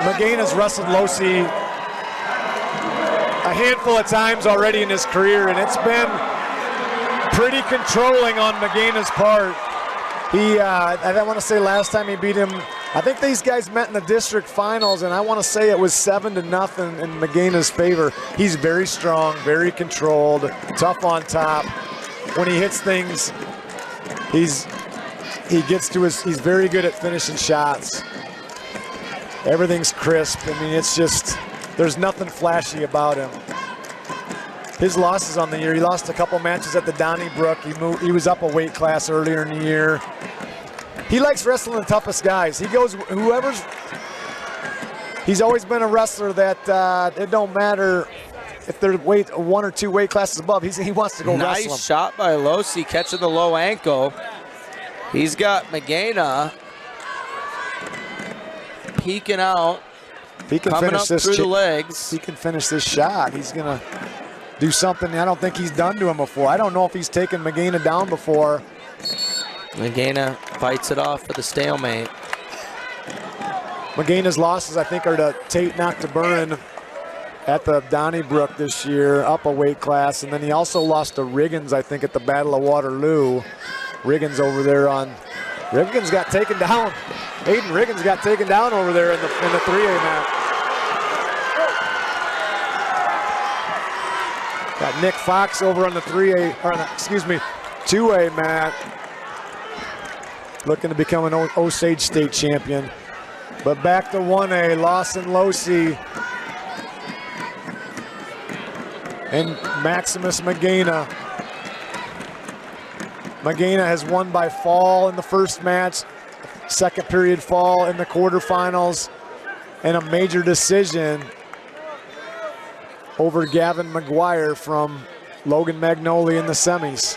Magayna's wrestled Losey a handful of times already in his career, and it's been pretty controlling on Magayna's part. I want to say last time he beat him, I think these guys met in the district finals, and I want to say it was 7-0 in Magayna's favor. He's very strong, very controlled, tough on top. When he hits things, he's very good at finishing shots. Everything's crisp. I mean, it's just, there's nothing flashy about him. His losses on the year, he lost a couple matches at the Donnybrook. He was up a weight class earlier in the year. He likes wrestling the toughest guys. He goes, he's always been a wrestler that it don't matter if they're 1 or 2 weight classes above, he wants to go wrestle him. Nice shot by Losey, catching the low ankle. He's got Magayna peeking out, he can coming finish up this through the legs. He can finish this shot. He's gonna do something I don't think he's done to him before. I don't know if he's taken Magayna down before. Magayna fights it off for the stalemate. Magayna's losses, I think, are to Tate Nocturne at the Donnybrook this year, up a weight class, and then he also lost to Riggins, I think, at the Battle of Waterloo. Riggins over there Riggins got taken down. Aiden Riggins got taken down over there in the 3A mat. Got Nick Fox over on the 2A mat, looking to become an Osage State champion. But back to 1A, Lawson Losey and Maximus Magayna. Magayna has won by fall in the first match, second period fall in the quarterfinals, and a major decision over Gavin McGuire from Logan Magnolia in the semis.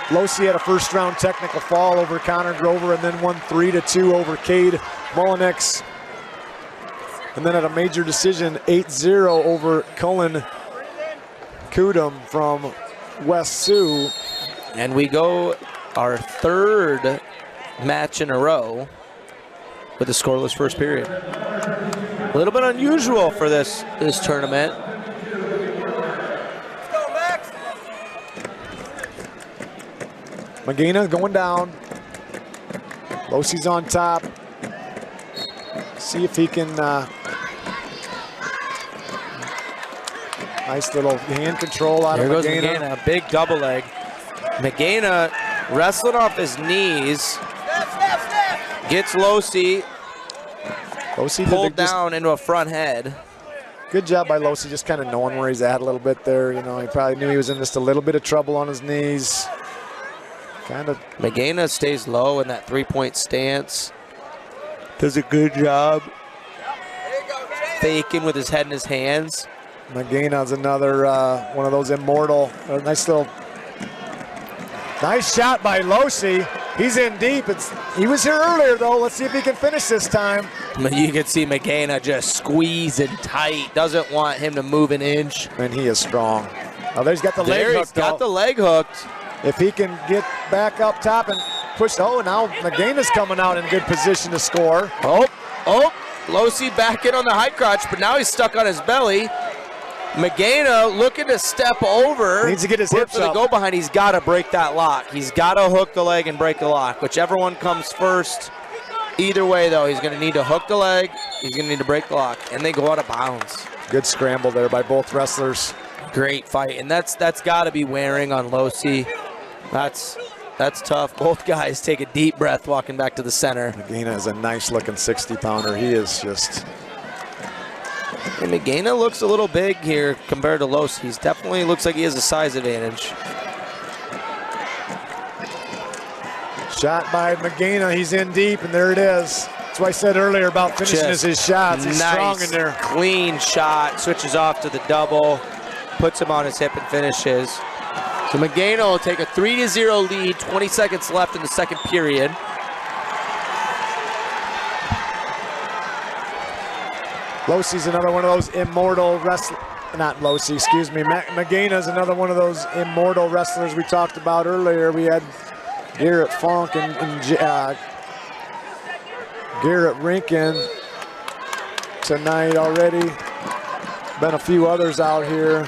Losey had a first round technical fall over Connor Grover and then won 3-2 over Cade Mullenix. And then had a major decision 8-0 over Cullen Kudum from West Sioux. And we go our 3rd match in a row with a scoreless first period. A little bit unusual for this tournament. Magayna going down. Losey's on top. See if he can, nice little hand control out of Magayna. There goes Magayna, big double leg. Magayna wrestling off his knees. Gets Losey pulled down into a front head. Good job by Losey, just kind of knowing where he's at a little bit there. You know, he probably knew he was in just a little bit of trouble on his knees. Magayna stays low in that 3-point stance. Does a good job faking with his head in his hands. Magayna's another one of those immortal, nice shot by Losey. He's in deep. He was here earlier though. Let's see if he can finish this time. You can see Magayna just squeezing tight. Doesn't want him to move an inch. And he is strong. Oh, there's got the leg hook. He's got the leg hooked. If he can get back up top and push, now Magayna's coming out in good position to score. Losey back in on the high crotch, but now he's stuck on his belly. Magayna looking to step over. Needs to get his hips up. For the go behind, he's got to break that lock. He's got to hook the leg and break the lock. Whichever one comes first. Either way, though, he's going to need to hook the leg. He's going to need to break the lock, and they go out of bounds. Good scramble there by both wrestlers. Great fight, and that's got to be wearing on Losey. That's tough. Both guys take a deep breath walking back to the center. Magayna is a nice-looking 60-pounder. He is just... And Magayna looks a little big here compared to Losey. He definitely looks like he has a size advantage. Shot by Magayna. He's in deep, and there it is. That's what I said earlier about finishing his shots. He's strong in there. Clean shot. Switches off to the double. Puts him on his hip and finishes. So Magayna will take a 3-0 lead, 20 seconds left in the second period. Losey's another one of those immortal wrestlers. Not Losey, excuse me. Magayna's another one of those immortal wrestlers we talked about earlier. We had Garrett Funk and Garrett Rinkin tonight already. Been a few others out here.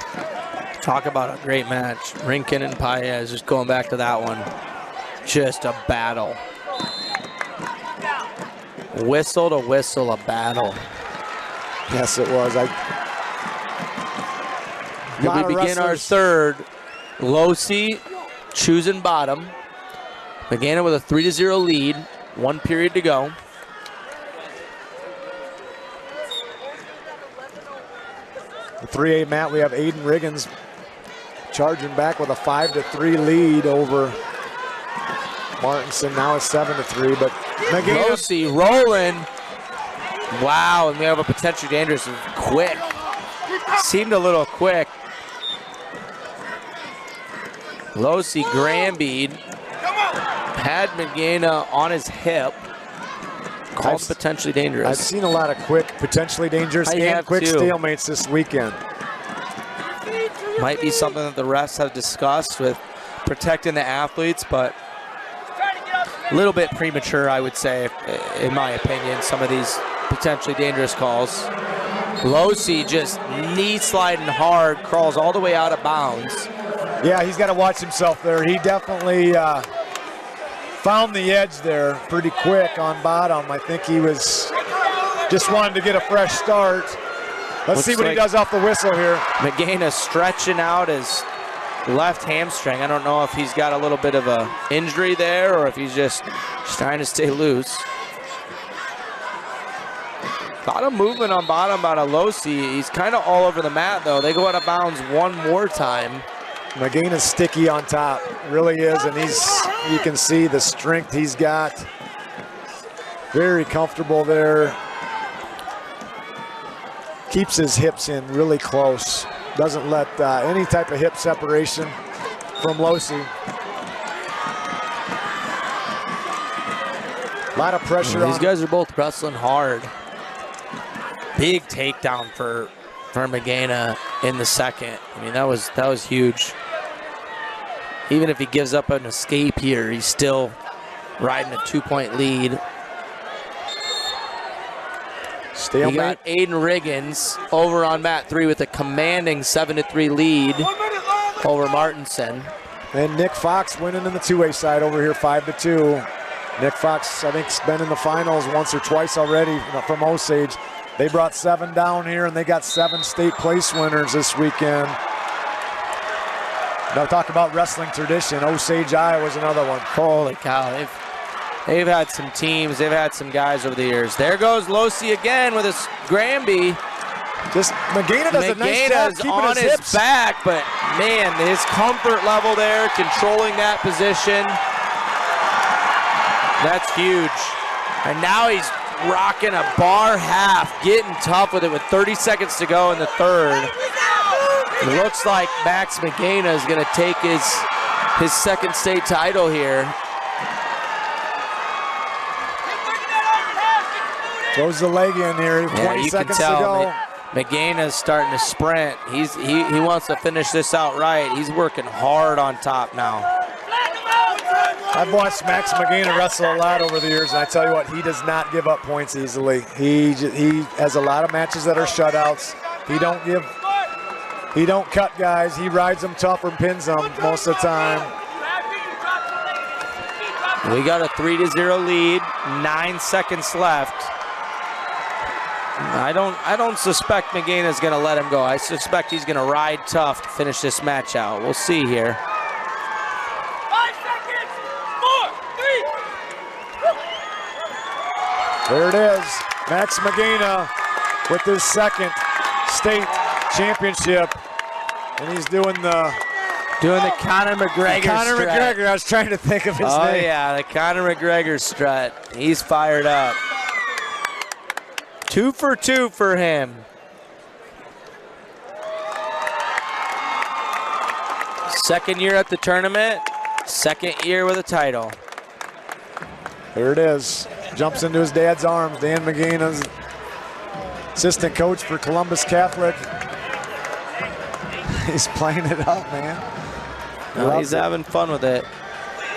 Talk about a great match. Rinkin and Paez, just going back to that one. Just a battle. Whistle to whistle, a battle. Yes, it was. We begin our third. Losi choosing bottom. Magayna with a 3-0 lead. 1 period to go. The 3A mat, we have Aiden Riggins charging back with a 5-3 lead over Martinson. Now it's 7-3, but Magayna. Losi rolling. Wow, and we have a potentially dangerous, quick. Seemed a little quick. Losi Granby had Magayna on his hip. Called potentially dangerous. I've seen a lot of quick, potentially dangerous, and quick stalemates this weekend. Might be something that the refs have discussed with protecting the athletes, but a little bit premature, I would say, in my opinion, some of these potentially dangerous calls. Losi just knee sliding hard, crawls all the way out of bounds. Yeah, he's got to watch himself there. He definitely found the edge there pretty quick on bottom. I think he was just wanted to get a fresh start. Let's see what he does off the whistle here. Magayna stretching out his left hamstring. I don't know if he's got a little bit of a injury there or if he's just trying to stay loose. A lot of movement on bottom out of Losi. He's kind of all over the mat though. They go out of bounds one more time. Magayna's sticky on top, really is, and you can see the strength he's got. Very comfortable there. Keeps his hips in really close. Doesn't let any type of hip separation from Losi. A lot of pressure on. These guys are both wrestling hard. Big takedown for Magayna in the second. I mean, that was huge. Even if he gives up an escape here, he's still riding a 2-point lead. Stalemate. You got Aiden Riggins over on mat 3 with a commanding 7-3 lead over Martinson. And Nick Fox winning in the 2A side over here, 5-2. Nick Fox, I think, has been in the finals once or twice already from Osage. They brought 7 down here, and they got 7 state place winners this weekend. Now talk about wrestling tradition. Osage, Iowa's another one. Holy cow, they've had some teams, they've had some guys over the years. There goes Losi again with his Granby. Just Magayna does a nice job keeping on his hips back, but man, his comfort level there, controlling that position. That's huge. And now he's rocking a bar half, getting tough with it with 30 seconds to go in the third. It looks like Max Magayna is going to take his second state title here. Throws the leg in here, 20 seconds to go. Magayna's starting to sprint. He wants to finish this out right. He's working hard on top now. I've watched Max Magayna wrestle a lot over the years, and I tell you what, he does not give up points easily. He has a lot of matches that are shutouts. He don't cut guys. He rides them tough and pins them most of the time. We got a 3-0 lead, 9 seconds left. I don't suspect Magayna's gonna let him go. I suspect he's gonna ride tough to finish this match out. We'll see here. 5 seconds, 4, 3. There it is, Max Magayna with his second state championship, and he's doing the Conor McGregor strut. McGregor, I was trying to think of his name. Oh yeah, the Conor McGregor strut. He's fired up. 2 for 2 for him. Second year at the tournament, second year with a title. There it is. Jumps into his dad's arms. Dan Magayna's assistant coach for Columbus Catholic. He's playing it up, man. No, he's having fun with it.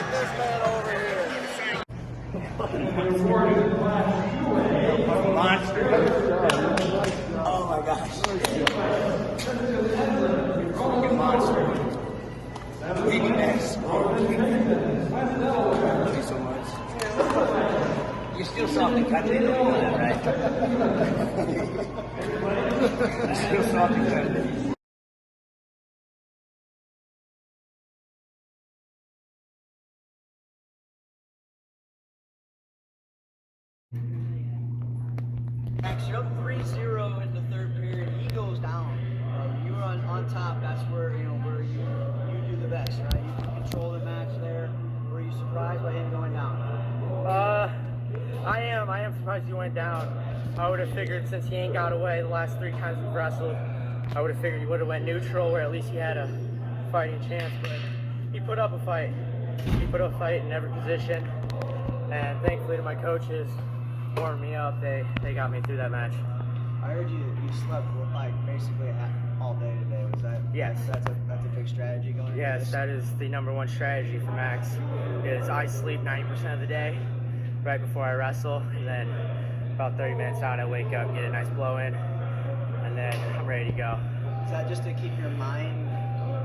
Get this man over here. Monster. Oh my gosh. Fucking monster. Babymax. Thank you so much. You're still soft and cuddly though, right? You're still soft and cuddly. Max, you're up 3-0 in the third period. He goes down. You were on top. That's where where you do the best, right? You control the match there. Were you surprised by him going down? I am surprised he went down. I would have figured since he ain't got away the last 3 times we've wrestled, I would have figured he would have went neutral where at least he had a fighting chance. But he put up a fight. He put up a fight in every position, and thankfully to my coaches warmed me up. They got me through that match. I heard you slept like basically all day today. Was that? Yes. That's a big strategy going into Yes, this? that is the #1 strategy for Max. Is I sleep 90% of the day right before I wrestle, and then about 30 minutes out I wake up, get a nice blow in, and then I'm ready to go. Is that just to keep your mind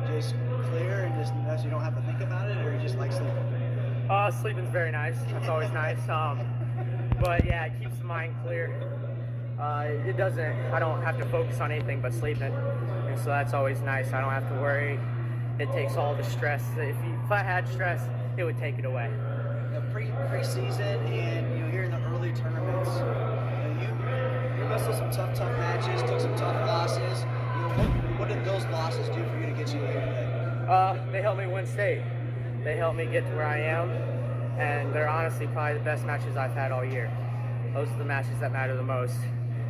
just clear and just so you don't have to think about it, or you just like sleeping? Sleeping's very nice. That's always nice. But yeah, it keeps the mind clear. It doesn't. I don't have to focus on anything but sleeping, and so that's always nice. I don't have to worry. It takes all the stress. If I had stress, it would take it away. Pre-season and here in the early tournaments, you wrestled some tough matches, took some tough losses. What did those losses do for you to get you here today? They helped me win state. They helped me get to where I am, and they're honestly probably the best matches I've had all year. Those are the matches that matter the most,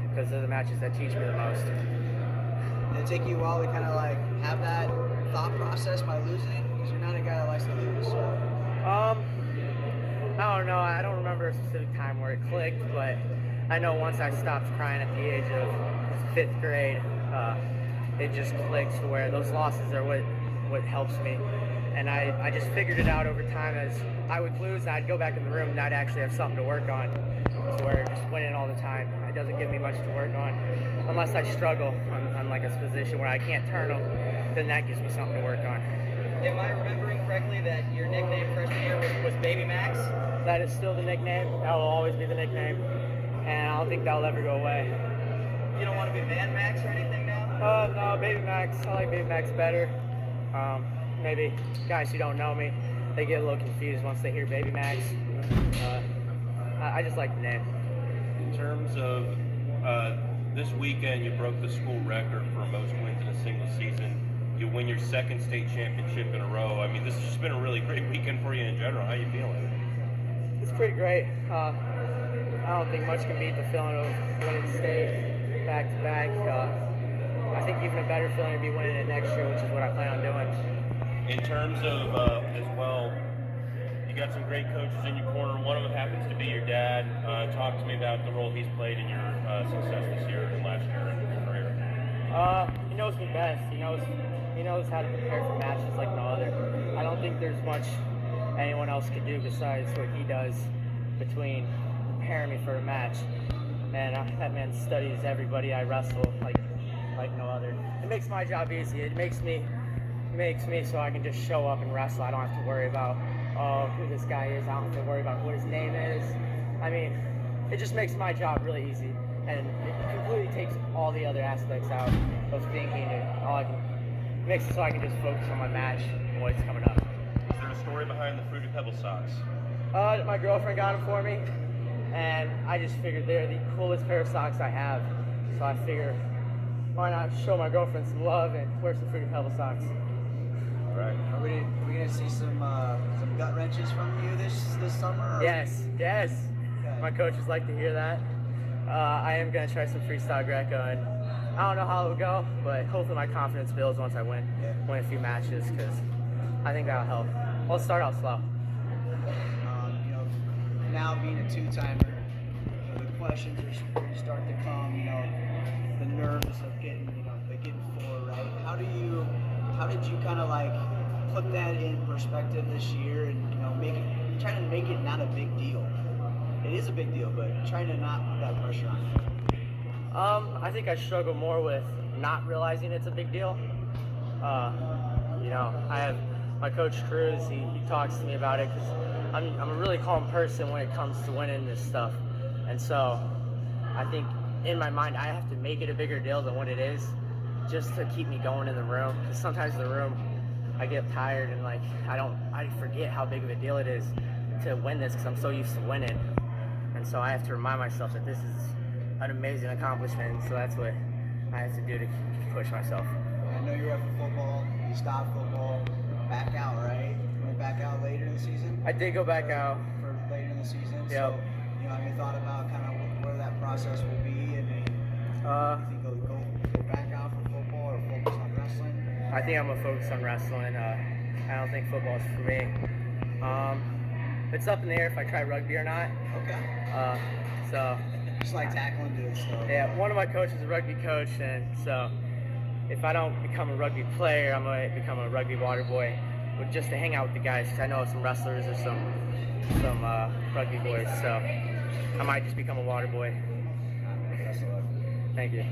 because they're the matches that teach me the most. Did it take you a while to kind of like have that thought process by losing? Because you're not a guy that likes to lose. So. I don't know. I don't remember a specific time where it clicked, but I know once I stopped crying at the age of 5th grade, it just clicks to where those losses are what helps me. And I just figured it out over time as I would lose, and I'd go back in the room and I'd actually have something to work on. To where just winning all the time, it doesn't give me much to work on. Unless I struggle on like a position where I can't turn them, then that gives me something to work on. Am I remembering correctly that your nickname freshman year was babymax? That is still the nickname. That will always be the nickname, and I don't think that'll ever go away. You don't want to be man max or anything now? No, babymax. I like babymax better. Maybe guys who don't know me, they get a little confused once they hear babymax. I just like the name. In terms of this weekend, you broke the school record for most wins in a single season. You win your 2nd state championship in a row. I mean, this has just been a really great weekend for you in general. How are you feeling? It's pretty great. I don't think much can beat the feeling of winning state back to back. I think even a better feeling to be winning it next year, which is what I plan on doing. In terms of, as well, you got some great coaches in your corner. One of them happens to be your dad. Talk to me about the role he's played in your success this year and last year in your career. He knows me best. He knows how to prepare for matches like no other. I don't think there's much anyone else could do besides what he does between preparing me for a match. And that man studies everybody I wrestle like no other. It makes my job easy. It makes me so I can just show up and wrestle. I don't have to worry about who this guy is. I don't have to worry about what his name is. I mean, it just makes my job really easy, and it completely takes all the other aspects out of thinking. It makes it so I can just focus on my match and what's coming up. Is there a story behind the Fruity Pebble socks? My girlfriend got them for me, and I just figured they're the coolest pair of socks I have. So I figure, why not show my girlfriend some love and wear some Fruity Pebble socks? All right. Are we gonna see some gut wrenches from you this summer? Or? Yes. Okay. My coaches like to hear that. I am gonna try some freestyle Greco, and I don't know how it will go, but hopefully my confidence builds once I win a few matches, because I think that'll help. Let's start out slow. Now being a 2-timer, the questions are starting to come. The nerves of getting 4 right. How did you kind of like put that in perspective this year, and trying to make it not a big deal. It is a big deal, but trying to not put that pressure on you. I think I struggle more with not realizing it's a big deal. You know, I have my coach Cruz. He talks to me about it because I'm a really calm person when it comes to winning this stuff, and so I think in my mind I have to make it a bigger deal than what it is, just to keep me going in the room. Because sometimes in the room I get tired and like I forget how big of a deal it is to win this because I'm so used to winning, and so I have to remind myself that this is an amazing accomplishment. So that's what I have to do to push myself. I know you're up for football. You stopped football, back out, right? You went back out later in the season. I did go back out for later in the season. Yep. So, you know, have you thought about kind of where that process will be, and you think you'll go back out for football or focus on wrestling? I think I'm gonna focus on wrestling. I don't think football's for me. It's up in the air if I try rugby or not. Okay. So. Just like tackling dudes. So. Yeah, one of my coaches is a rugby coach, and so if I don't become a rugby player, I'm gonna become a rugby water boy, just to hang out with the guys. Cause I know some wrestlers or some rugby boys, so I might just become a water boy. Thank you.